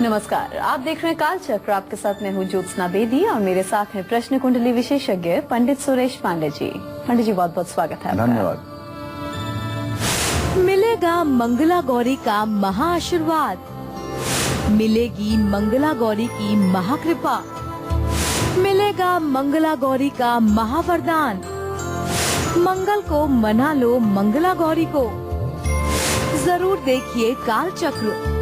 नमस्कार, आप देख रहे हैं काल चक्र। आपके साथ मैं हूँ ज्योत्सना बेदी और मेरे साथ हैं प्रश्न कुंडली विशेषज्ञ पंडित सुरेश पांडे जी। पंडित जी, बहुत बहुत स्वागत है। धन्यवाद। मिलेगा मंगला गौरी का महा आशीर्वाद, मिलेगी मंगला गौरी की महाकृपा, मिलेगा मंगला गौरी का महावरदान। मंगल को मना लो मंगला गौरी को, जरूर देखिए काल चक्र।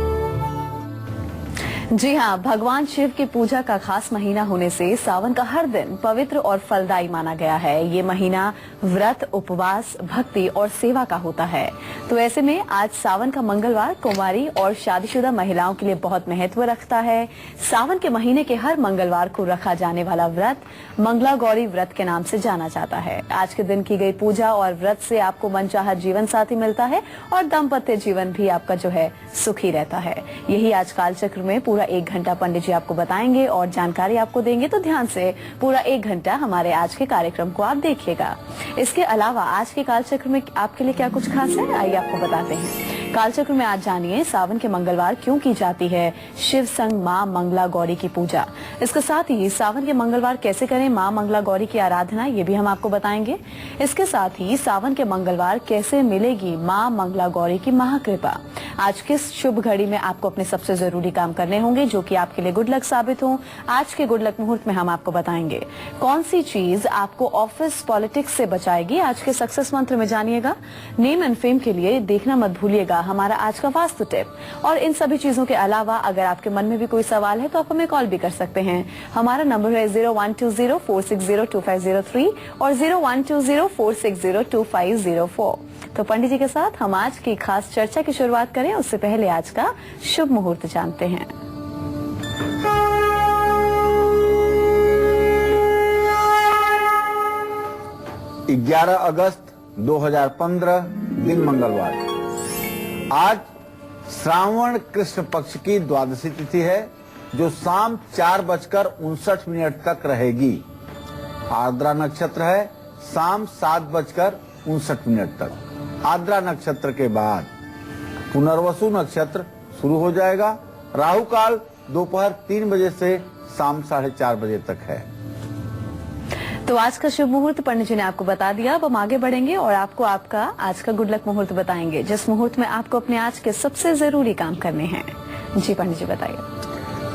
जी हाँ, भगवान शिव की पूजा का खास महीना होने से सावन का हर दिन पवित्र और फलदायी माना गया है। ये महीना व्रत, उपवास, भक्ति और सेवा का होता है। तो ऐसे में आज सावन का मंगलवार कुंवारी और शादीशुदा महिलाओं के लिए बहुत महत्व रखता है। सावन के महीने के हर मंगलवार को रखा जाने वाला व्रत मंगला गौरी व्रत के नाम से जाना जाता है। आज के दिन की गई पूजा और व्रत से आपको मनचाहा जीवन साथी मिलता है और दाम्पत्य जीवन भी आपका जो है सुखी रहता है। यही आज काल चक्र में पूरा 1 घंटा पंडित जी आपको बताएंगे और जानकारी आपको देंगे, तो ध्यान से पूरा 1 घंटा हमारे आज के कार्यक्रम को आप देखिएगा। इसके अलावा आज के कालचक्र में आपके लिए क्या कुछ खास है, आइए आपको बताते हैं। कालचक्र में आज जानिए सावन के मंगलवार क्यों की जाती है शिव संग मां मंगला गौरी की पूजा। इसके साथ ही सावन के मंगलवार कैसे करें मां मंगला गौरी की आराधना, ये भी हम आपको बताएंगे। इसके साथ ही सावन के मंगलवार कैसे मिलेगी मां मंगला गौरी की महाकृपा। आज किस शुभ घड़ी में आपको अपने सबसे जरूरी काम करने होंगे जो कि आपके लिए गुड लक साबित हो। आज के गुड लक मुहूर्त में हम आपको बताएंगे कौन सी चीज आपको ऑफिस पॉलिटिक्स से बचाएगी। आज के सक्सेस मंत्र में जानिएगा। नेम एंड फेम के लिए देखना मत भूलिएगा हमारा आज का वास्तु टिप। और इन सभी चीजों के अलावा अगर आपके मन में भी कोई सवाल है तो आप हमें कॉल भी कर सकते हैं। हमारा नंबर है 012046025003 और 012046022504। तो पंडित जी के साथ हम आज की खास चर्चा की शुरुआत करें उससे पहले आज का शुभ मुहूर्त जानते हैं। 11 अगस्त 2015 दिन मंगलवार। आज श्रावण कृष्ण पक्ष की द्वादशी तिथि है जो शाम 4:59 तक रहेगी। आर्द्रा नक्षत्र है शाम 7:59 तक। आर्द्रा नक्षत्र के बाद पुनर्वसु नक्षत्र शुरू हो जाएगा। राहु काल दोपहर 3 बजे से शाम 4:30 बजे तक है। तो आज का शुभ मुहूर्त पंडित जी ने आपको बता दिया। अब हम आगे बढ़ेंगे और आपको आपका आज का गुड लक मुहूर्त बताएंगे जिस मुहूर्त में आपको अपने आज के सबसे जरूरी काम करने हैं। जी पंडित जी बताइए।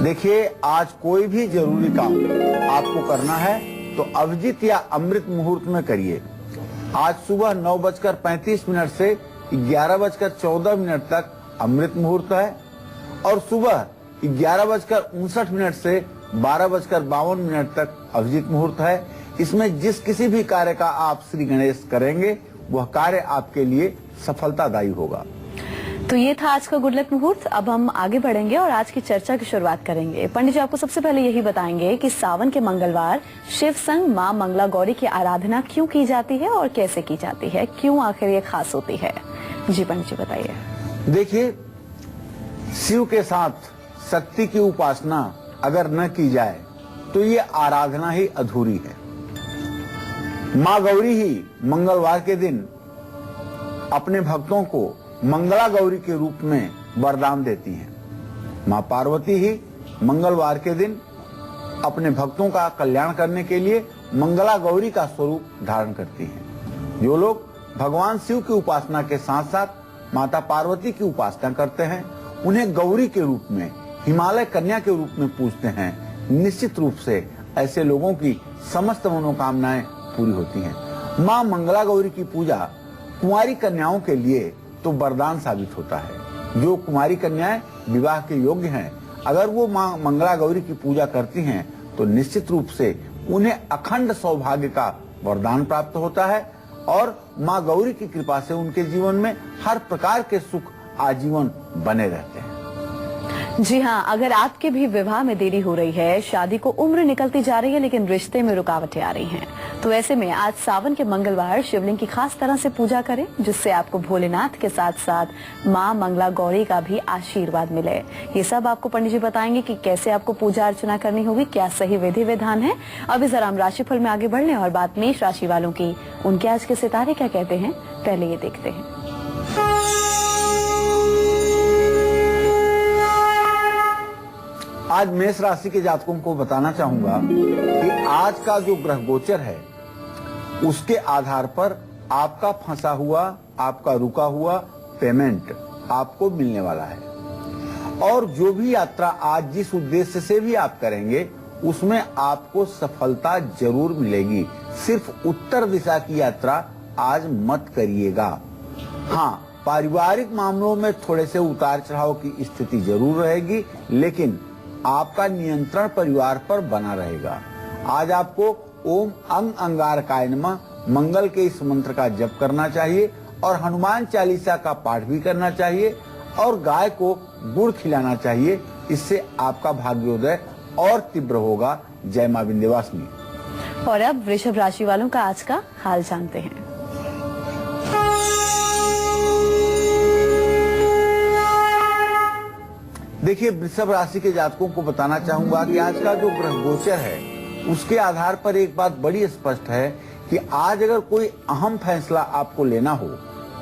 देखिए, आज कोई भी जरूरी काम आपको करना है तो अभिजीत या अमृत मुहूर्त में करिए। आज सुबह 9:35 से 11:14 तक अमृत मुहूर्त है और सुबह 11:59 से 12:52 तक अभिजीत मुहूर्त है। इसमें जिस किसी भी कार्य का आप श्री गणेश करेंगे वह कार्य आपके लिए सफलतादायी होगा। तो ये था आज का गुड लक मुहूर्त। अब हम आगे बढ़ेंगे और आज की चर्चा की शुरुआत करेंगे। पंडित जी आपको सबसे पहले यही बताएंगे कि सावन के मंगलवार शिव संग मां मंगला गौरी की आराधना क्यों की जाती है और कैसे की जाती है, क्यों आखिर ये खास होती है। जी पंडित जी बताइए। देखिए, शिव के साथ शक्ति की उपासना अगर न की जाए तो ये आराधना ही अधूरी है। माँ गौरी ही मंगलवार के दिन अपने भक्तों को मंगला गौरी के रूप में वरदान देती हैं। माँ पार्वती ही मंगलवार के दिन अपने भक्तों का कल्याण करने के लिए मंगला गौरी का स्वरूप धारण करती हैं। जो लोग भगवान शिव की उपासना के साथ साथ माता पार्वती की उपासना करते हैं उन्हें गौरी के रूप में, हिमालय कन्या के रूप में पूजते हैं। निश्चित रूप से ऐसे लोगों की समस्त मनोकामनाएं पूरी होती हैं। माँ मंगला गौरी की पूजा कुंवारी कन्याओं के लिए तो वरदान साबित होता है। जो कुंवारी कन्याएं विवाह के योग्य हैं, अगर वो माँ मंगला गौरी की पूजा करती हैं तो निश्चित रूप से उन्हें अखंड सौभाग्य का वरदान प्राप्त होता है और माँ गौरी की कृपा से उनके जीवन में हर प्रकार के सुख आजीवन बने रहते हैं। जी हाँ, अगर आपके भी विवाह में देरी हो रही है, शादी को उम्र निकलती जा रही है लेकिन रिश्ते में रुकावटें आ रही हैं, तो ऐसे में आज सावन के मंगलवार शिवलिंग की खास तरह से पूजा करें जिससे आपको भोलेनाथ के साथ साथ माँ मंगला गौरी का भी आशीर्वाद मिले। ये सब आपको पंडित जी बताएंगे कि कैसे आपको पूजा अर्चना करनी होगी, क्या सही विधि विधान है। अभी जरा हम राशिफल में आगे बढ़ लें और बात मेष राशि वालों की, उनके आज के सितारे क्या कहते हैं, पहले ये देखते हैं। आज मेष राशि के जातकों को बताना चाहूंगा कि आज का जो ग्रह गोचर है उसके आधार पर आपका फंसा हुआ, आपका रुका हुआ पेमेंट आपको मिलने वाला है। और जो भी यात्रा आज जिस उद्देश्य से भी आप करेंगे उसमें आपको सफलता जरूर मिलेगी। सिर्फ उत्तर दिशा की यात्रा आज मत करिएगा। हाँ, पारिवारिक मामलों में थोड़े से उतार चढ़ाव की स्थिति जरूर रहेगी, लेकिन आपका नियंत्रण परिवार पर बना रहेगा। आज आपको ओम अंग अंगारकाय नमः मंगल के इस मंत्र का जप करना चाहिए और हनुमान चालीसा का पाठ भी करना चाहिए और गाय को गुड़ खिलाना चाहिए। इससे आपका भाग्योदय और तीव्र होगा। जय मां विंध्यवासिनी। और अब वृषभ राशि वालों का आज का हाल जानते हैं। देखिए, वृषभ राशि के जातकों को बताना चाहूंगा कि आज का जो ग्रह गोचर है उसके आधार पर एक बात बड़ी स्पष्ट है कि आज अगर कोई अहम फैसला आपको लेना हो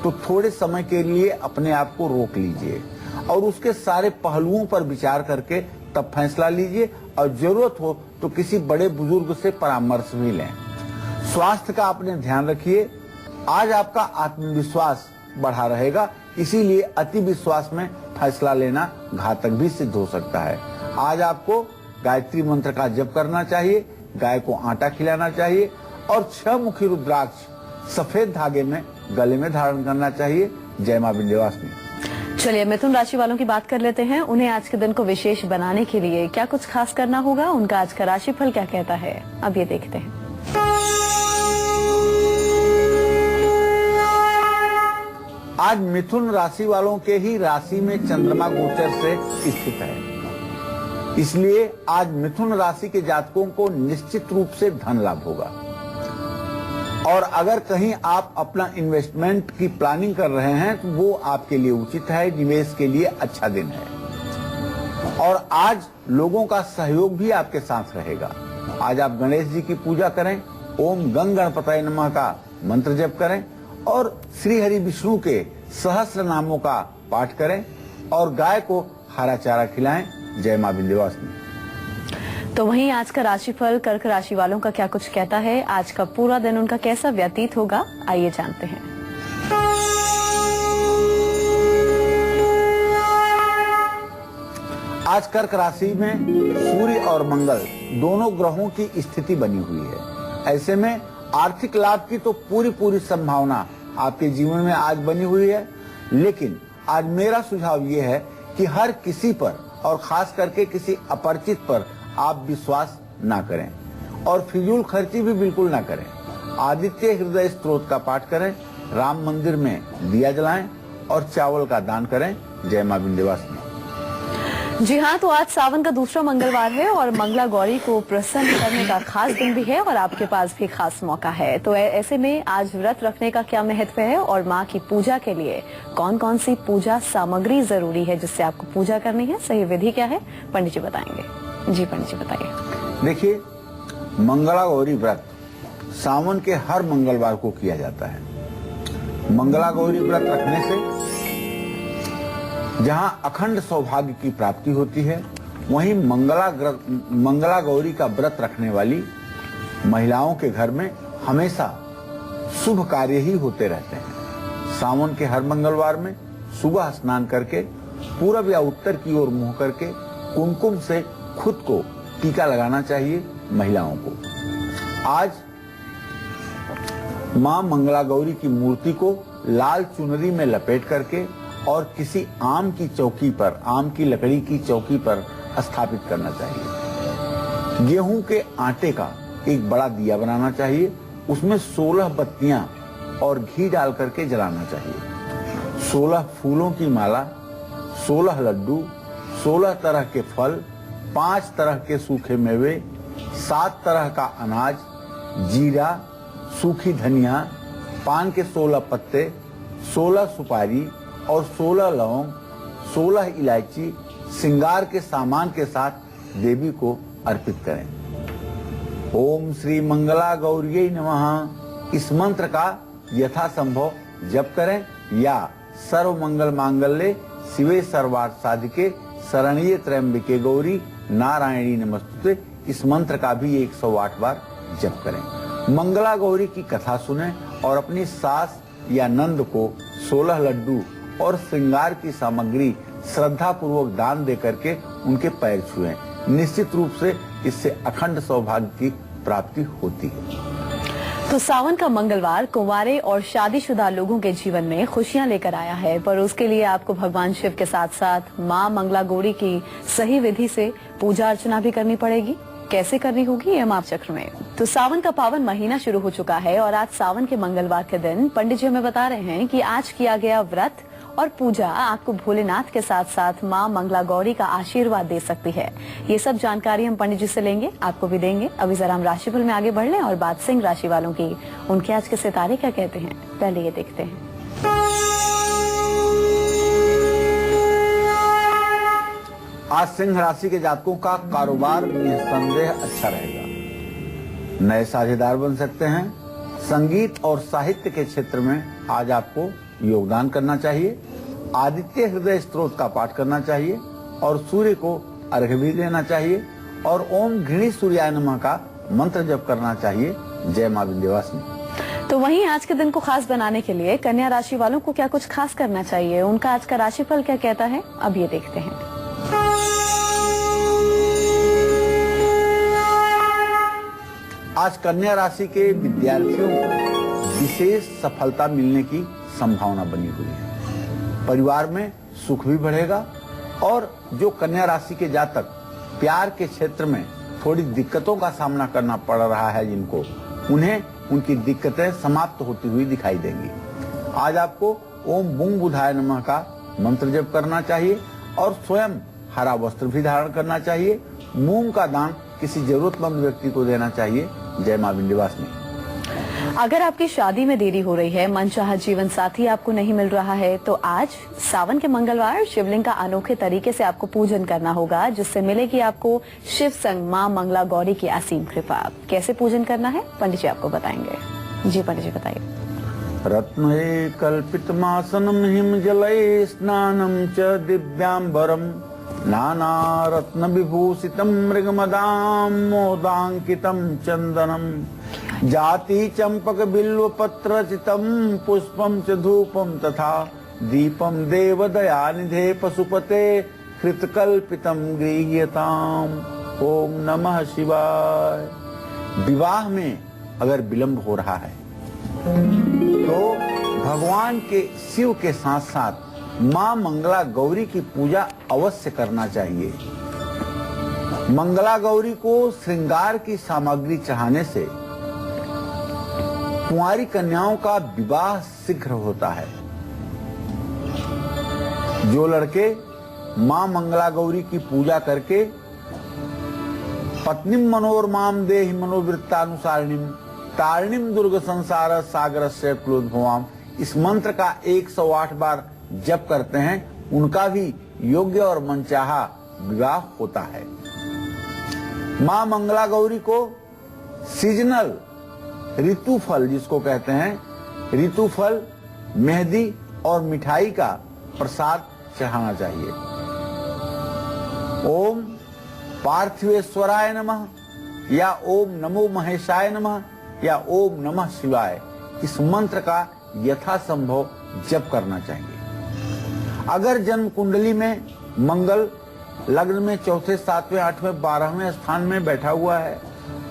तो थोड़े समय के लिए अपने आप को रोक लीजिए और उसके सारे पहलुओं पर विचार करके तब फैसला लीजिए और जरूरत हो तो किसी बड़े बुजुर्ग से परामर्श भी लें। स्वास्थ्य का अपने ध्यान रखिए। आज आपका आत्मविश्वास बढ़ा रहेगा, इसीलिए अति विश्वास में फैसला लेना घातक भी सिद्ध हो सकता है। आज आपको गायत्री मंत्र का जप करना चाहिए, गाय को आटा खिलाना चाहिए और 6 मुखी रुद्राक्ष सफेद धागे में गले में धारण करना चाहिए। जय मां विंध्यवासिनी। चलिए मिथुन राशि वालों की बात कर लेते हैं। उन्हें आज के दिन को विशेष बनाने के लिए क्या कुछ खास करना होगा, उनका आज का राशिफल क्या कहता है, अब ये देखते हैं। आज मिथुन राशि वालों के ही राशि में चंद्रमा गोचर से स्थित है, इसलिए आज मिथुन राशि के जातकों को निश्चित रूप से धन लाभ होगा। और अगर कहीं आप अपना इन्वेस्टमेंट की प्लानिंग कर रहे हैं तो वो आपके लिए उचित है, निवेश के लिए अच्छा दिन है। और आज लोगों का सहयोग भी आपके साथ रहेगा। आज आप गणेश जी की पूजा करें, ओम गंग गणपतये नमः का मंत्र जप करें और श्री हरि विष्णु के सहस्त्र नामों का पाठ करें और गाय को हरा चारा खिलाएं। जय मां विंध्यवासिनी। तो वहीं आज का राशिफल कर्क राशि वालों का क्या कुछ कहता है, आज का पूरा दिन उनका कैसा व्यतीत होगा, आइए जानते हैं। आज कर्क राशि में सूर्य और मंगल दोनों ग्रहों की स्थिति बनी हुई है। ऐसे में आर्थिक लाभ की तो पूरी संभावना आपके जीवन में आज बनी हुई है, लेकिन आज मेरा सुझाव ये है कि हर किसी पर और खास करके किसी अपरिचित पर आप विश्वास ना करें और फिजूल खर्ची भी बिल्कुल ना करें। आदित्य हृदय स्तोत्र का पाठ करें, राम मंदिर में दिया जलाएं और चावल का दान करें। जय मां विंध्यवासिनी। जी हाँ, तो आज सावन का दूसरा मंगलवार है और मंगला गौरी को प्रसन्न करने का खास दिन भी है और आपके पास भी खास मौका है। तो ऐसे में आज व्रत रखने का क्या महत्व है और माँ की पूजा के लिए कौन कौन सी पूजा सामग्री जरूरी है जिससे आपको पूजा करनी है, सही विधि क्या है, पंडित जी बताएंगे। जी पंडित जी बताइए। देखिए, मंगला गौरी व्रत सावन के हर मंगलवार को किया जाता है। मंगला गौरी व्रत रखने से जहां अखंड सौभाग्य की प्राप्ति होती है, वहीं मंगला गौरी का व्रत रखने वाली महिलाओं के घर में हमेशा शुभ कार्य ही होते रहते हैं। सावन के हर मंगलवार में सुबह स्नान करके पूरब या उत्तर की ओर मुंह करके कुमकुम से खुद को टीका लगाना चाहिए महिलाओं को। आज मां मंगला गौरी की मूर्ति को लाल चुनरी में लपेट करके और किसी आम की चौकी पर, आम की लकड़ी की चौकी पर स्थापित करना चाहिए। गेहूं के आटे का एक बड़ा दिया बनाना चाहिए, उसमें 16 बत्तियां और घी डाल करके जलाना चाहिए। 16 फूलों की माला, 16 लड्डू, 16 तरह के फल, 5 तरह के सूखे मेवे, 7 तरह का अनाज, जीरा, सूखी धनिया, पान के 16 पत्ते, 16 सुपारी और 16 लौंग, 16 इलायची श्रृंगार के सामान के साथ देवी को अर्पित करें। ओम श्री मंगला गौरी नमः इस मंत्र का यथासंभव जप करें या सर्व मंगल मांगल्ये शिवे सर्वार्थ साधिके शरण्ये त्र्यंबके गौरी नारायणी नमस्तुते, इस मंत्र का भी 108 बार जप करें। मंगला गौरी की कथा सुने और अपनी सास या नंद को 16 लड्डू और श्रृंगार की सामग्री श्रद्धा पूर्वक दान दे करके उनके पैर छुएं। निश्चित रूप से इससे अखंड सौभाग्य की प्राप्ति होती है। तो सावन का मंगलवार कुंवारे और शादीशुदा लोगों के जीवन में खुशियां लेकर आया है, पर उसके लिए आपको भगवान शिव के साथ साथ मां मंगला गौरी की सही विधि से पूजा अर्चना भी करनी पड़ेगी। कैसे करनी होगी ये माप चक्र में। तो सावन का पावन महीना शुरू हो चुका है और आज सावन के मंगलवार के दिन पंडित जी हमें बता रहे हैं कि आज किया गया व्रत और पूजा आपको भोलेनाथ के साथ साथ मां मंगला गौरी का आशीर्वाद दे सकती है। ये सब जानकारी हम पंडित जी से लेंगे, आपको भी देंगे। अभी जरा हम राशिफल में आगे बढ़ लें और बात सिंह राशि वालों की। उनके आज के सितारे क्या कहते हैं, पहले ये देखते हैं। आज सिंह राशि के जातकों का कारोबार निसंदेह अच्छा रहेगा। नए साझेदार बन सकते हैं। संगीत और साहित्य के क्षेत्र में आज आपको योगदान करना चाहिए। आदित्य हृदय स्तोत्र का पाठ करना चाहिए और सूर्य को अर्घ्य भी देना चाहिए और ओम घृणी सूर्याय नमः का मंत्र जप करना चाहिए। जय मां विंध्यवासिनी। तो वहीं आज के दिन को खास बनाने के लिए कन्या राशि वालों को क्या कुछ खास करना चाहिए, उनका आज का राशिफल क्या कहता है, अब ये देखते हैं। आज कन्या राशि के विद्यार्थियों को विशेष सफलता मिलने की संभावना बनी हुई है। परिवार में सुख भी बढ़ेगा और जो कन्या राशि के जातक प्यार के क्षेत्र में थोड़ी दिक्कतों का सामना करना पड़ रहा है जिनको, उन्हें उनकी दिक्कतें समाप्त होती हुई दिखाई देंगी। आज आपको ओम बुंग बुधाय नमः का मंत्र जप करना चाहिए और स्वयं हरा वस्त्र भी धारण करना चाहिए। मूंग का दान किसी जरूरतमंद व्यक्ति को देना चाहिए। जय मां विंध्यवासिनी। अगर आपकी शादी में देरी हो रही है, मनचाहा जीवन साथी आपको नहीं मिल रहा है, तो आज सावन के मंगलवार शिवलिंग का अनोखे तरीके से आपको पूजन करना होगा, जिससे मिलेगी आपको शिव संग मां मंगला गौरी की असीम कृपा। कैसे पूजन करना है पंडित जी आपको बताएंगे। जी पंडित जी बताइए। रत्नये कल्पितमासनं हिमजलये स्नानं च दिव्यांबरं नाना रत्न विभूषितं मृगमदां मोदांकितं चंदनं जाति चंपक बिल्व पत्र चितं पुष्पं च धूपं तथा दीपं देवदयानिधे पशुपते कृतकल्पितं गृह्यताम्। ओम नमः शिवाय। विवाह में अगर विलंब हो रहा है तो भगवान के शिव के साथ साथ मां मंगला गौरी की पूजा अवश्य करना चाहिए। मंगला गौरी को श्रृंगार की सामग्री चढ़ाने से कुंवारी कन्याओं का विवाह शीघ्र होता है। जो लड़के मां मंगला गौरी की पूजा करके पत्नीम मनोरमाम देहि मनोवृत्तानुसारिणीम तारिणीम दुर्ग संसार सागर से क्लोद्भवाम, इस मंत्र का 108 बार जप करते हैं, उनका भी योग्य और मनचाहा विवाह होता है। मां मंगला गौरी को सीजनल ऋतु फल, जिसको कहते हैं ऋतु फल, मेहंदी और मिठाई का प्रसाद चढ़ाना चाहिए। ओम पार्थिवेश्वराय नमः या ओम नमो महेशाय नमः या ओम नमः शिवाय, इस मंत्र का यथासंभव जप करना चाहिए। अगर जन्म कुंडली में मंगल लग्न में चौथे, सातवें, आठवें, 12वें स्थान में बैठा हुआ है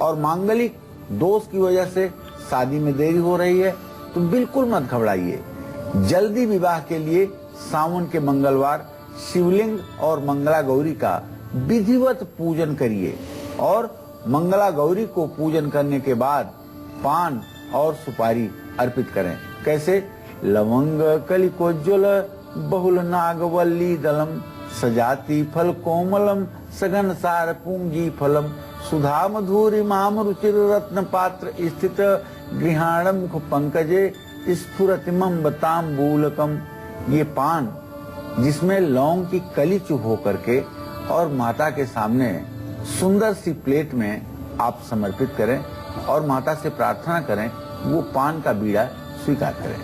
और मांगलिक दोष की वजह से शादी में देरी हो रही है, तो बिल्कुल मत घबराइए। जल्दी विवाह के लिए सावन के मंगलवार शिवलिंग और मंगला गौरी का विधिवत पूजन करिए और मंगला गौरी को पूजन करने के बाद पान और सुपारी अर्पित करें। कैसे? लवंग कलिकोज्ज्वल बहुल नागवल्ली दलम सजाति फल कोमलम सघन सार पूंजी फलम सुधा मधुरी माम रुचिर रत्न पात्र स्थित गृहाण मुख पंकजे स्फुरतिमं बताम्बूलकम। ये पान जिसमें लौंग की कली चुभो करके और माता के सामने सुंदर सी प्लेट में आप समर्पित करें और माता से प्रार्थना करें वो पान का बीड़ा स्वीकार करें।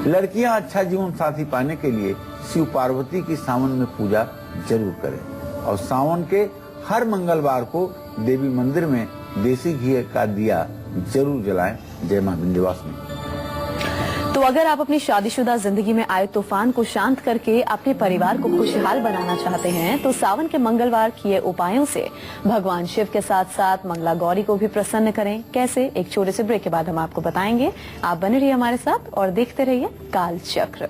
लड़कियां अच्छा जीवन साथी पाने के लिए शिव पार्वती की सावन में पूजा जरूर करें और सावन के हर मंगलवार को देवी मंदिर में देसी घी का दिया जरूर जलाएं। जय मां विंध्यवासिनी। तो अगर आप अपनी शादीशुदा जिंदगी में आए तूफान को शांत करके अपने परिवार को खुशहाल बनाना चाहते हैं तो सावन के मंगलवार किए उपायों से भगवान शिव के साथ साथ मंगला गौरी को भी प्रसन्न करें। कैसे, एक छोटे से ब्रेक के बाद हम आपको बताएंगे। आप बने रहिए हमारे साथ और देखते रहिए काल चक्र।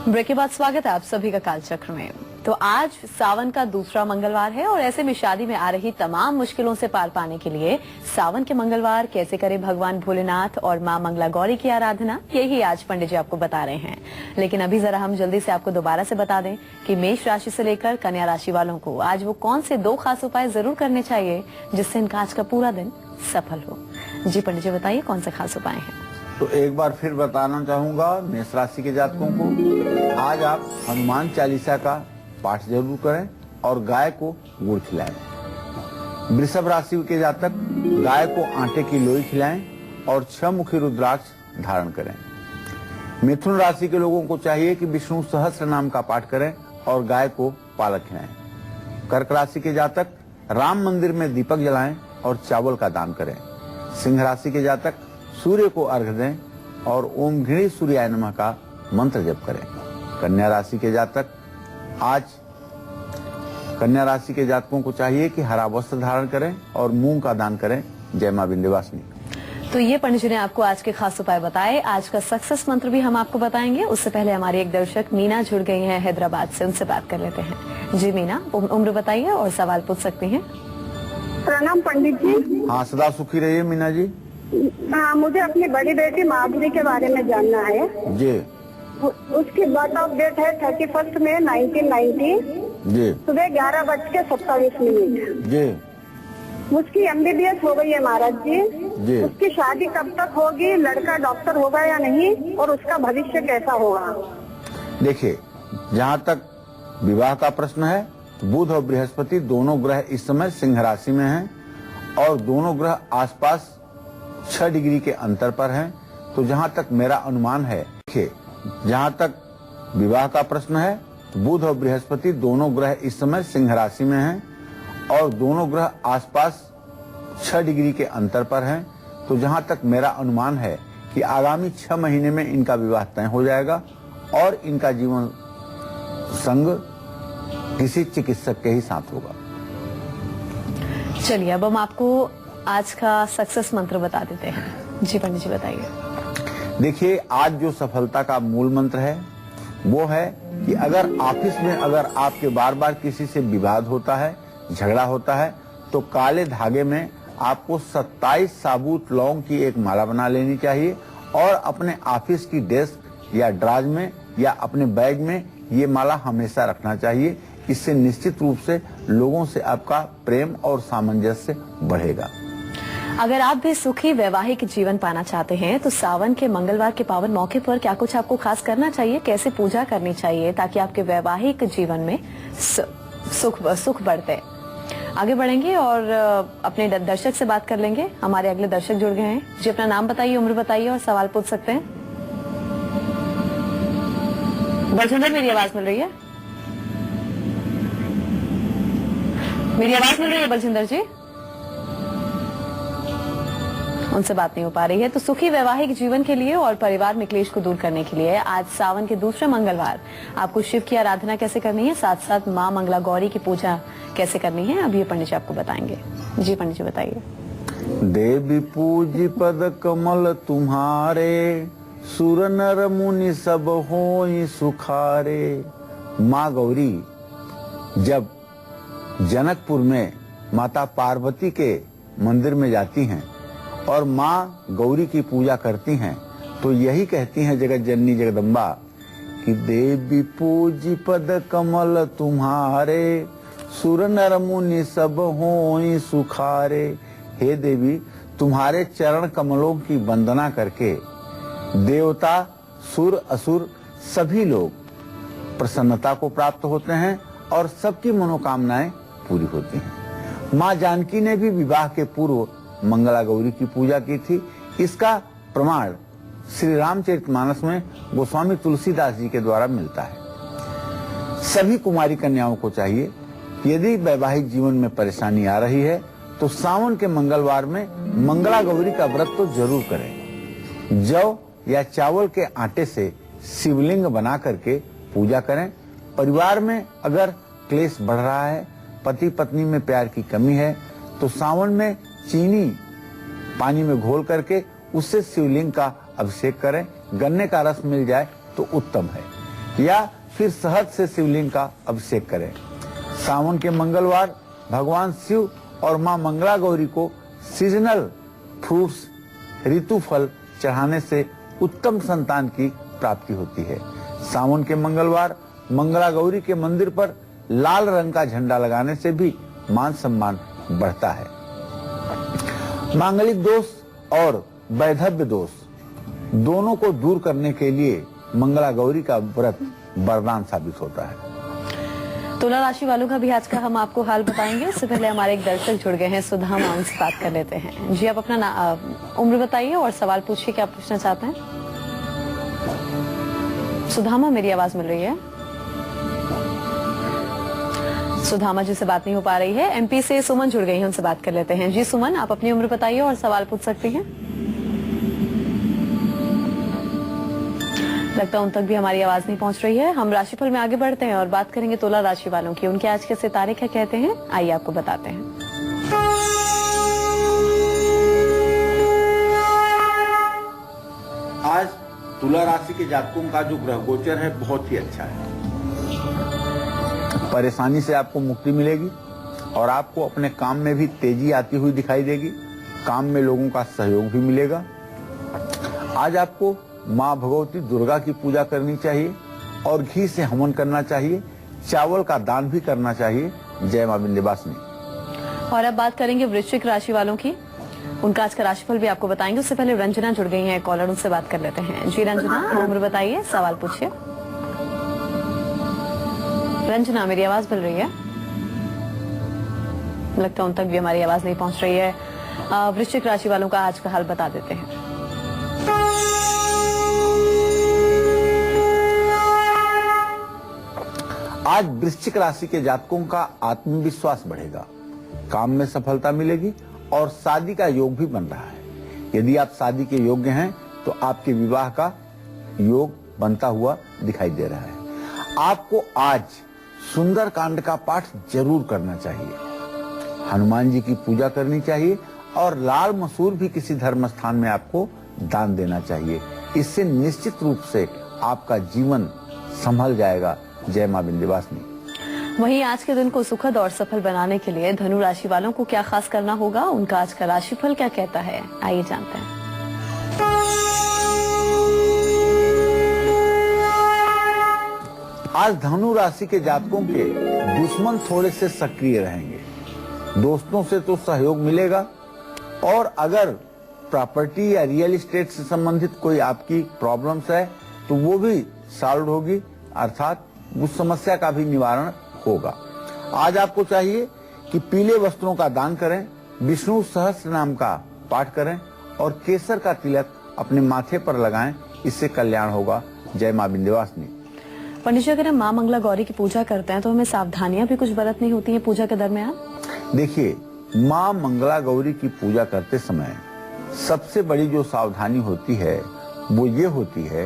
ब्रेक के बाद स्वागत है आप सभी का कालचक्र में। तो आज सावन का दूसरा मंगलवार है और ऐसे में शादी में आ रही तमाम मुश्किलों से पार पाने के लिए सावन के मंगलवार कैसे करें भगवान भोलेनाथ और मां मंगला गौरी की आराधना, यही आज पंडित जी आपको बता रहे हैं। लेकिन अभी जरा हम जल्दी से आपको दोबारा से बता दें कि मेष राशि से लेकर कन्या राशि वालों को आज वो कौन से 2 खास उपाय जरूर करने चाहिए जिससे इनका आज का पूरा दिन सफल हो। जी पंडित जी बताइए कौन से खास उपाय हैं। तो एक बार फिर बताना चाहूंगा मेष राशि के जातकों को, आज आप हनुमान चालीसा का पाठ जरूर करें और गाय को गुड़ खिलाएं। वृषभ राशि के जातक गाय को आटे की लोई खिलाएं और 6 मुखी रुद्राक्ष धारण करें। मिथुन राशि के लोगों को चाहिए कि विष्णु सहस्त्र नाम का पाठ करें और गाय को पालक खिलाएं। कर्क राशि के जातक राम मंदिर में दीपक जलाएं और चावल का दान करें। सिंह राशि के जातक सूर्य को अर्घ्य दें और ओम घृणी सूर्याय नमः का मंत्र जप करें। कन्या राशि के जातक आज कन्या राशि के जातकों को चाहिए कि हरा वस्त्र धारण करें और मूंग का दान करें। जय मां विंध्यवासिनी। तो ये पंडित जी ने आपको आज के खास उपाय बताए। आज का सक्सेस मंत्र भी हम आपको बताएंगे। उससे पहले हमारी एक दर्शक मीना जुड़ गई हैं हैदराबाद से, उनसे बात कर लेते हैं। जी मीना, उम्र बताइए और सवाल पूछ सकती हैं। प्रणाम पंडित जी। हाँ, सदा सुखी रहिए मीना जी। हाँ, मुझे अपनी बड़ी बेटी माधुरी के बारे में जानना है जी। उसकी बर्थ ऑफ डेट है 31 मई 1990 जी। सुबह 11:27 जी। उसकी MBBS हो गई है महाराज जी। जी। उसकी शादी कब तक होगी, लड़का डॉक्टर होगा या नहीं, और उसका भविष्य कैसा होगा? देखिए, जहाँ तक विवाह का प्रश्न है, बुध और बृहस्पति दोनों ग्रह इस समय सिंह राशि में हैं और दोनों ग्रह आसपास 6 डिग्री के अंतर पर हैं। तो जहाँ तक मेरा अनुमान है, देखिए, जहाँ तक विवाह का प्रश्न है, बुध और बृहस्पति दोनों ग्रह इस समय सिंह राशि में हैं और दोनों ग्रह आसपास 6 डिग्री के अंतर पर हैं। तो जहाँ तक मेरा अनुमान है कि आगामी 6 महीने में इनका विवाह तय हो जाएगा और इनका जीवन संग किसी चिकित्सक के ही साथ होगा। चलिए अब हम आपको आज का सक्सेस मंत्र बता देते हैं। जी पंडित जी बताइए। देखिए, आज जो सफलता का मूल मंत्र है वो है कि अगर ऑफिस में अगर आपके बार बार किसी से विवाद होता है, झगड़ा होता है, तो काले धागे में आपको 27 साबुत लौंग की एक माला बना लेनी चाहिए और अपने ऑफिस की डेस्क या ड्राज में या अपने बैग में ये माला हमेशा रखना चाहिए। इससे निश्चित रूप से लोगों से आपका प्रेम और सामंजस्य बढ़ेगा। अगर आप भी सुखी वैवाहिक जीवन पाना चाहते हैं तो सावन के मंगलवार के पावन मौके पर क्या कुछ आपको खास करना चाहिए, कैसे पूजा करनी चाहिए ताकि आपके वैवाहिक जीवन में सुख बढ़ते। आगे बढ़ेंगे और अपने दर्शक से बात कर लेंगे। हमारे अगले दर्शक जुड़ गए हैं। जी अपना नाम बताइए, उम्र बताइए और सवाल पूछ सकते हैं। बलजिंदर, मेरी आवाज मिल रही है? मेरी आवाज मिल रही है बलजिंदर जी? उनसे बात नहीं हो पा रही है। तो सुखी वैवाहिक जीवन के लिए और परिवार में क्लेश को दूर करने के लिए आज सावन के दूसरे मंगलवार आपको शिव की आराधना कैसे करनी है, साथ साथ मां मंगला गौरी की पूजा कैसे करनी है, अभी ये पंडित जी आपको बताएंगे। जी पंडित जी बताइए। देवी पूजी पद कमल तुम्हारे, सुर नर मुनि सब होई सुखारे। माँ गौरी जब जनकपुर में माता पार्वती के मंदिर में जाती हैं और माँ गौरी की पूजा करती हैं तो यही कहती हैं जगत जननी जगदम्बा कि देवी पूजी पद कमल तुम्हारे, सुर नर मुनि सब होई सुखारे। हे देवी, तुम्हारे चरण कमलों की वंदना करके देवता, सुर, असुर सभी लोग प्रसन्नता को प्राप्त होते हैं और सबकी मनोकामनाएं पूरी होती हैं। माँ जानकी ने भी विवाह के पूर्व मंगला गौरी की पूजा की थी। इसका प्रमाण श्री रामचरितमानस में गोस्वामी तुलसीदास जी के द्वारा मिलता है। सभी कुमारी कन्याओं को चाहिए, यदि वैवाहिक जीवन में परेशानी आ रही है तो सावन के मंगलवार में मंगला गौरी का व्रत तो जरूर करें। जौ या चावल के आटे से शिवलिंग बना करके पूजा करें। परिवार में अगर क्लेश बढ़ रहा है, पति पत्नी में प्यार की कमी है, तो सावन में चीनी पानी में घोल करके उससे शिवलिंग का अभिषेक करें। गन्ने का रस मिल जाए तो उत्तम है, या फिर शहद से शिवलिंग का अभिषेक करें। सावन के मंगलवार भगवान शिव और मां मंगला गौरी को सीजनल फ्रूट्स, ऋतु फल चढ़ाने से उत्तम संतान की प्राप्ति होती है। सावन के मंगलवार मंगला गौरी के मंदिर पर लाल रंग का झंडा लगाने से भी मान सम्मान बढ़ता है। मांगलिक दोष और वैधव्य दोष दोनों को दूर करने के लिए मंगला गौरी का व्रत वरदान साबित होता है। तुला राशि वालों का भी आज का हम आपको हाल बताएंगे। इससे पहले हमारे एक दर्शक जुड़ गए हैं, सुधामा, उनसे बात कर लेते हैं। जी, आप अपना उम्र बताइए और सवाल पूछिए, क्या पूछना चाहते हैं। सुधामा, मेरी आवाज मिल रही है? सुधामा जी से बात नहीं हो पा रही है। एमपी से सुमन जुड़ गई हैं, उनसे बात कर लेते हैं। जी सुमन, आप अपनी उम्र बताइए और सवाल पूछ सकती हैं। लगता है उन तक भी हमारी आवाज नहीं पहुंच रही है। हम राशिफल में आगे बढ़ते हैं और बात करेंगे तुला राशि वालों की। उनके आज के सितारे क्या कहते हैं, आइए आपको बताते हैं। आज तुला राशि के जातकों का जो ग्रह गोचर है बहुत ही अच्छा है। परेशानी से आपको मुक्ति मिलेगी और आपको अपने काम में भी तेजी आती हुई दिखाई देगी। काम में लोगों का सहयोग भी मिलेगा। आज आपको माँ भगवती दुर्गा की पूजा करनी चाहिए और घी से हवन करना चाहिए। चावल का दान भी करना चाहिए। जय मां विंध्यवासिनी। और अब बात करेंगे वृश्चिक राशि वालों की। उनका आज का राशिफल भी आपको बताएंगे। उससे पहले रंजना जुड़ गई हैं कॉलर, उनसे बात कर लेते हैं। जी रंजना, उम्र बताइए, सवाल पूछिए। रंजना, मेरी आवाज मिल रही है? लगता है उन तक भी हमारी आवाज नहीं पहुंच रही है। वृश्चिक राशि वालों का आज का हाल बता देते हैं। आज वृश्चिक राशि के जातकों का आत्मविश्वास बढ़ेगा, काम में सफलता मिलेगी और शादी का योग भी बन रहा है। यदि आप शादी के योग्य हैं तो आपके विवाह का योग बनता हुआ दिखाई दे रहा है। आपको आज सुंदर कांड का पाठ जरूर करना चाहिए। हनुमान जी की पूजा करनी चाहिए और लाल मसूर भी किसी धर्म स्थान में आपको दान देना चाहिए। इससे निश्चित रूप से आपका जीवन संभल जाएगा। जय मां विंध्यवासिनी। वहीं आज के दिन को सुखद और सफल बनाने के लिए धनु राशि वालों को क्या खास करना होगा, उनका आज का राशिफल क्या कहता है, आइए जानते हैं। आज धनु राशि के जातकों के दुश्मन थोड़े से सक्रिय रहेंगे। दोस्तों से तो सहयोग मिलेगा और अगर प्रॉपर्टी या रियल एस्टेट से संबंधित कोई आपकी प्रॉब्लम्स है तो वो भी सॉल्व होगी, अर्थात उस समस्या का भी निवारण होगा। आज आपको चाहिए कि पीले वस्त्रों का दान करें, विष्णु सहस्त्र नाम का पाठ करें और केसर का तिलक अपने माथे पर लगाएं, इससे कल्याण होगा। जय मां विंध्यवासिनी। पंडित जी, अगर हम मां मंगला गौरी की पूजा करते हैं तो हमें सावधानियां भी कुछ बरतनी होती हैं पूजा के दरमियान? देखिए, मां मंगला गौरी की पूजा करते समय सबसे बड़ी जो सावधानी होती है वो ये होती है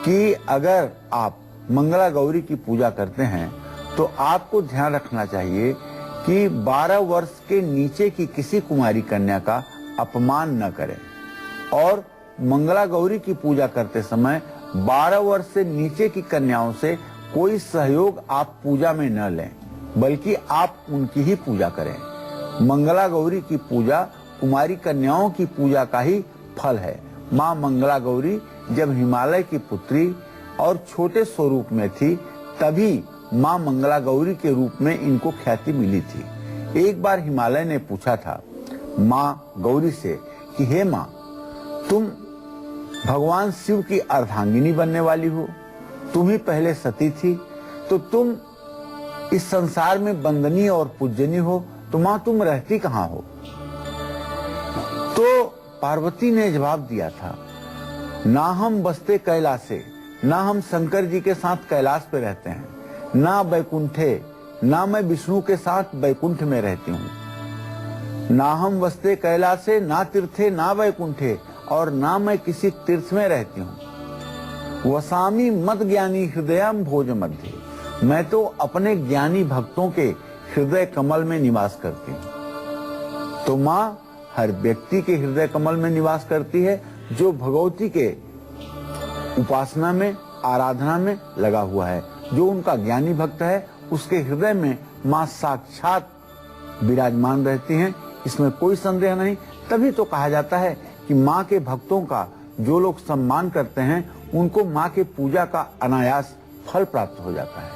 कि अगर आप मंगला गौरी की पूजा करते हैं तो आपको ध्यान रखना चाहिए कि 12 वर्ष के नीचे की किसी कुमारी कन्या का अपमान न करें और मंगला गौरी की पूजा करते समय 12 वर्ष से नीचे की कन्याओं से कोई सहयोग आप पूजा में न लें, बल्कि आप उनकी ही पूजा करें। मंगला गौरी की पूजा कुमारी कन्याओं की पूजा का ही फल है। मां मंगला गौरी जब हिमालय की पुत्री और छोटे स्वरूप में थी तभी मां मंगला गौरी के रूप में इनको ख्याति मिली थी। एक बार हिमालय ने पूछा था मां गौरी से कि हे मां, तुम भगवान शिव की अर्धांगिनी बनने वाली हो, तुम ही पहले सती थी, तो तुम इस संसार में वंदनीय और पूजनीय हो, तो माँ तुम रहती कहाँ हो? तो पार्वती ने जवाब दिया था, ना हम बसते कैलाशे, ना हम शंकर जी के साथ कैलाश पे रहते हैं, ना बैकुंठे, ना मैं विष्णु के साथ बैकुंठ में रहती हूँ। ना हम बसते कैलाशे, ना तीर्थे, ना बैकुंठे, और ना मैं किसी तीर्थ में रहती हूँ। वसामी मत ज्ञानी हृदयम भोज मध्य, मैं तो अपने ज्ञानी भक्तों के हृदय कमल में निवास करती हूँ। तो माँ हर व्यक्ति के हृदय कमल में निवास करती है जो भगवती के उपासना में, आराधना में लगा हुआ है। जो उनका ज्ञानी भक्त है उसके हृदय में माँ साक्षात विराजमान रहती हैं, इसमें कोई संदेह नहीं। तभी तो कहा जाता है कि माँ के भक्तों का जो लोग सम्मान करते हैं उनको माँ के पूजा का अनायास फल प्राप्त हो जाता है।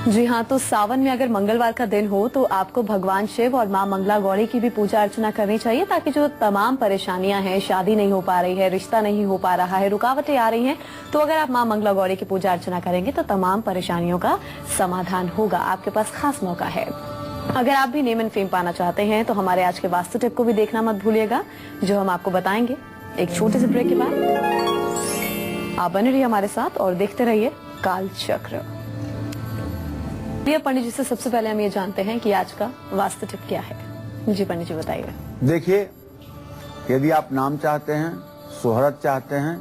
जी हाँ, तो सावन में अगर मंगलवार का दिन हो तो आपको भगवान शिव और माँ मंगला गौरी की भी पूजा अर्चना करनी चाहिए, ताकि जो तमाम परेशानियां हैं, शादी नहीं हो पा रही है, रिश्ता नहीं हो पा रहा है, रुकावटें आ रही हैं, तो अगर आप माँ मंगला गौरी की पूजा अर्चना करेंगे तो तमाम परेशानियों का समाधान होगा। आपके पास खास मौका है। अगर आप भी नेम एंड फेम पाना चाहते हैं तो हमारे आज के वास्तु टिप को भी देखना मत भूलिएगा, जो हम आपको बताएंगे एक छोटे से ब्रेक के बाद। आप बने रहिए हमारे साथ और देखते रहिए काल चक्र। पंडित जी से सबसे पहले हम ये जानते हैं कि आज का वास्तु टिप क्या है। जी पंडित जी बताइए। देखिए, यदि आप नाम चाहते हैं, शोहरत चाहते हैं,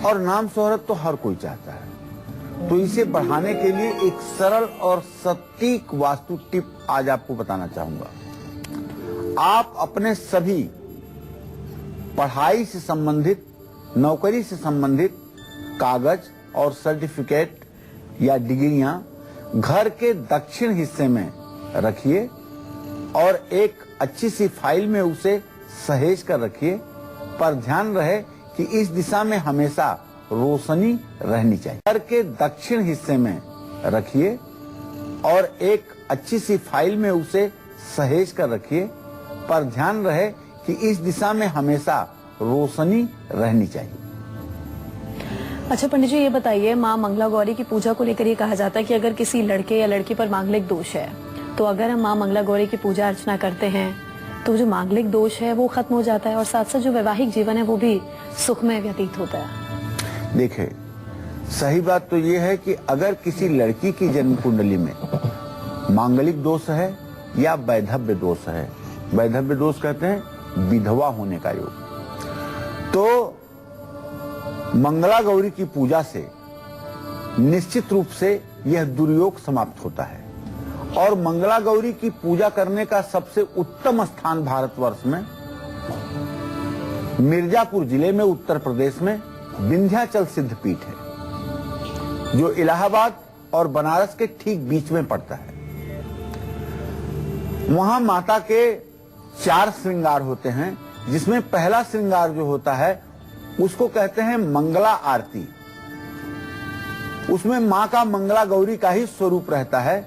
और नाम शोहरत तो हर कोई चाहता है, तो इसे बढ़ाने के लिए एक सरल और सटीक वास्तु टिप आज आपको बताना चाहूंगा। आप अपने सभी पढ़ाई से संबंधित, नौकरी से संबंधित कागज और सर्टिफिकेट या डिग्रियां घर के दक्षिण हिस्से में रखिए और एक अच्छी सी फाइल में उसे सहेज कर रखिए। पर ध्यान रहे कि इस दिशा में हमेशा रोशनी रहनी चाहिए। घर के दक्षिण हिस्से में रखिए और एक अच्छी सी फाइल में उसे सहेज कर रखिए। पर ध्यान रहे कि इस दिशा में हमेशा रोशनी रहनी चाहिए। अच्छा पंडित जी, ये बताइए, माँ मंगला गौरी की पूजा को लेकर ये कहा जाता है कि अगर किसी लड़के या लड़की पर मांगलिक दोष है तो अगर हम माँ मंगला गौरी की पूजा अर्चना करते हैं तो जो मांगलिक दोष है वो खत्म हो जाता है और साथ साथ जो वैवाहिक जीवन है वो भी सुखमय व्यतीत होता है। देखिए, सही बात तो ये है कि अगर किसी लड़की की जन्म कुंडली में मांगलिक दोष है या वैधव्य दोष है, वैधव्य दोष कहते हैं विधवा होने का योग, तो मंगला गौरी की पूजा से निश्चित रूप से यह दुर्योग समाप्त होता है। और मंगला गौरी की पूजा करने का सबसे उत्तम स्थान भारतवर्ष में मिर्जापुर जिले में उत्तर प्रदेश में विंध्याचल सिद्धपीठ है, जो इलाहाबाद और बनारस के ठीक बीच में पड़ता है। वहां माता के 4 श्रृंगार होते हैं, जिसमें पहला श्रृंगार जो होता है उसको कहते हैं मंगला आरती। उसमें मां का मंगला गौरी का ही स्वरूप रहता है,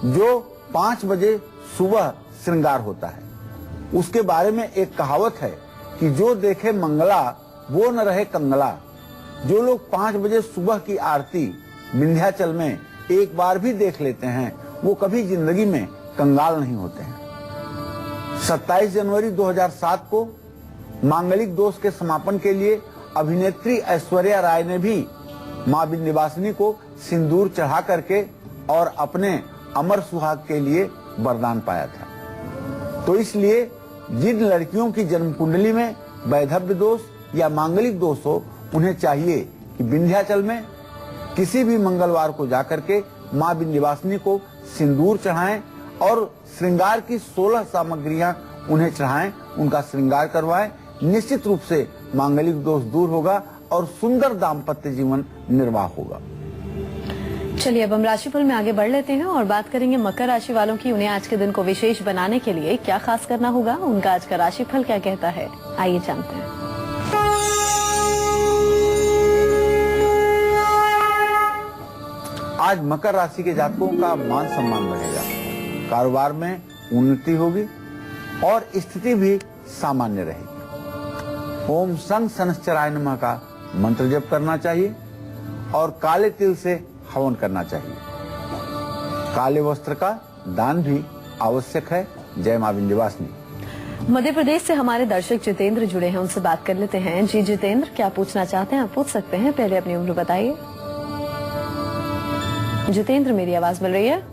जो 5 बजे सुबह श्रृंगार होता है। उसके बारे में एक कहावत है कि जो देखे मंगला वो न रहे कंगला। जो लोग 5 बजे सुबह की आरती विंध्याचल में एक बार भी देख लेते हैं वो कभी जिंदगी में कंगाल नहीं होते हैं। 27 जनवरी 2007 को मांगलिक दोष के समापन के लिए अभिनेत्री ऐश्वर्या राय ने भी मां विंध्यवासिनी को सिंदूर चढ़ा करके और अपने अमर सुहाग के लिए वरदान पाया था। तो इसलिए जिन लड़कियों की जन्म कुंडली में वैधव्य दोष या मांगलिक दोष हो, उन्हें चाहिए कि विंध्याचल में किसी भी मंगलवार को जाकर के मां विंध्यवासिनी को सिंदूर चढ़ाएं और श्रृंगार की 16 सामग्रियां उन्हें चढ़ाएं, उनका श्रृंगार करवाएं। निश्चित रूप से मांगलिक दोष दूर होगा और सुंदर दाम्पत्य जीवन निर्वाह होगा। चलिए अब हम राशिफल में आगे बढ़ लेते हैं और बात करेंगे मकर राशि वालों की। उन्हें आज के दिन को विशेष बनाने के लिए क्या खास करना होगा, उनका आज का राशिफल क्या कहता है, आइए जानते हैं। आज मकर राशि के जातकों का मान सम्मान बढ़ेगा, कारोबार में उन्नति होगी और स्थिति भी सामान्य रहेगी। ओम संग शनश्चराय नमः का मंत्र जप करना चाहिए और काले तिल से हवन करना चाहिए। काले वस्त्र का दान भी आवश्यक है। जय मां विंध्यवासिनी। मध्य प्रदेश से हमारे दर्शक जितेंद्र जुड़े हैं, उनसे बात कर लेते हैं। जी जितेंद्र, क्या पूछना चाहते हैं? आप पूछ सकते हैं, पहले अपनी उम्र बताइए। जितेंद्र, मेरी आवाज मिल रही है?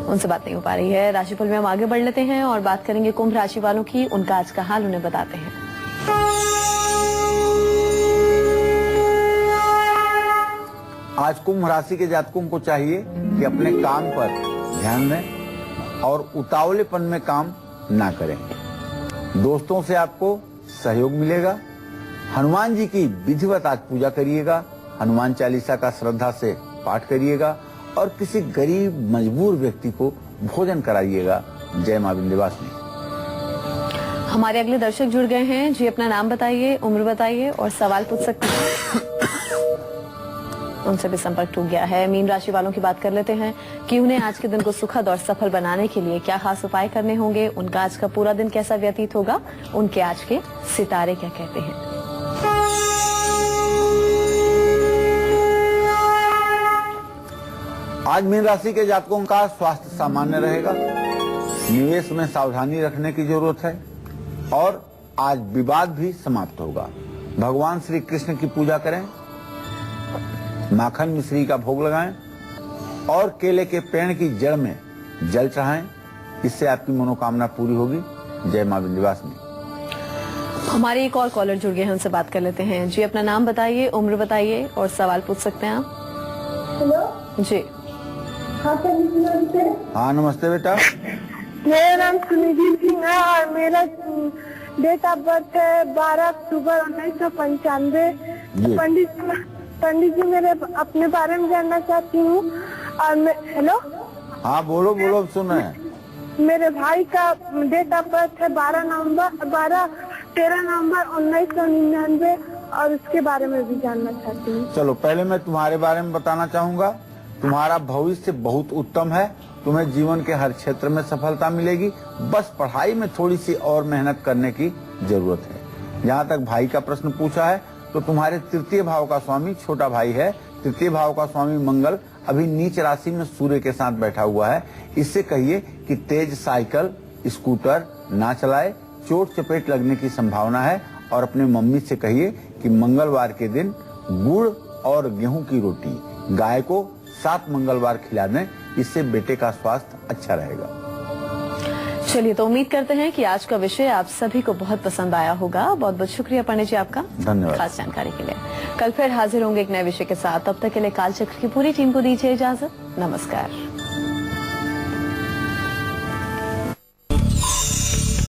उनसे बात नहीं हो पा रही है। राशिफल में हम आगे बढ़ लेते हैं और बात करेंगे कुंभ राशि वालों की। उनका आज का हाल उन्हें बताते हैं। आज कुंभ राशि के जातकों को चाहिए कि अपने काम पर ध्यान दें और उतावलेपन में काम ना करें। दोस्तों से आपको सहयोग मिलेगा। हनुमान जी की विधिवत आज पूजा करिएगा। हनुमान चालीसा का श्रद्धा से पाठ करिएगा और किसी गरीब मजबूर व्यक्ति को भोजन कराइएगा। जय मां विंध्यवासिनी। हमारे अगले दर्शक जुड़ गए हैं। जी, अपना नाम बताइए, उम्र बताइए और सवाल पूछ सकते हैं। उनसे भी संपर्क टूट गया है। मीन राशि वालों की बात कर लेते हैं कि उन्हें आज के दिन को सुखद और सफल बनाने के लिए क्या खास उपाय करने होंगे। उनका आज का पूरा दिन कैसा व्यतीत होगा, उनके आज के सितारे क्या कहते हैं। आज मीन राशि के जातकों का स्वास्थ्य सामान्य रहेगा। निवेश में सावधानी रखने की जरूरत है और आज विवाद भी समाप्त होगा। भगवान श्री कृष्ण की पूजा करें, माखन मिश्री का भोग लगाएं और केले के पेड़ की जड़ में जल चढ़ाएं। इससे आपकी मनोकामना पूरी होगी। जय मां विंध्यवासिनी। हमारे एक और कॉलर जुड़ गए हैं, उनसे बात कर लेते हैं। जी, अपना नाम बताइए, उम्र बताइए और सवाल पूछ सकते हैं आप। हेलो जी। हाँ, नमस्ते बेटा। मेरा नाम सुनिधि सिंह है और मेरा डेट ऑफ बर्थ है 12 अक्टूबर 1995। जी। पंडित जी मेरे अपने बारे में जानना चाहती हूँ। और हेलो। हाँ, बोलो बोलो, सुन रहे हैं। मेरे भाई का डेट ऑफ बर्थ है 13 नवंबर 1999 और उसके बारे में भी जानना चाहती हूँ। चलो, पहले मैं तुम्हारे बारे में बताना चाहूंगा। तुम्हारा भविष्य बहुत उत्तम है। तुम्हें जीवन के हर क्षेत्र में सफलता मिलेगी। बस पढ़ाई में थोड़ी सी और मेहनत करने की जरूरत है। जहाँ तक भाई का प्रश्न पूछा है तो तुम्हारे तृतीय भाव का स्वामी छोटा भाई है। तृतीय भाव का स्वामी मंगल अभी नीच राशि में सूर्य के साथ बैठा हुआ है। इससे कहिए कि तेज साइकिल स्कूटर ना चलाए, चोट चपेट लगने की संभावना है। और अपनी मम्मी से कहिए कि मंगलवार के दिन गुड़ और गेहूं की रोटी गाय को 7 मंगलवार खिला दें। इससे बेटे का स्वास्थ्य अच्छा रहेगा। चलिए, तो उम्मीद करते हैं कि आज का विषय आप सभी को बहुत पसंद आया होगा। बहुत बहुत शुक्रिया पंडित जी आपका, धन्यवाद खास जानकारी के लिए। कल फिर हाजिर होंगे एक नए विषय के साथ। तब तक के लिए कालचक्र की पूरी टीम को दीजिए इजाजत। नमस्कार।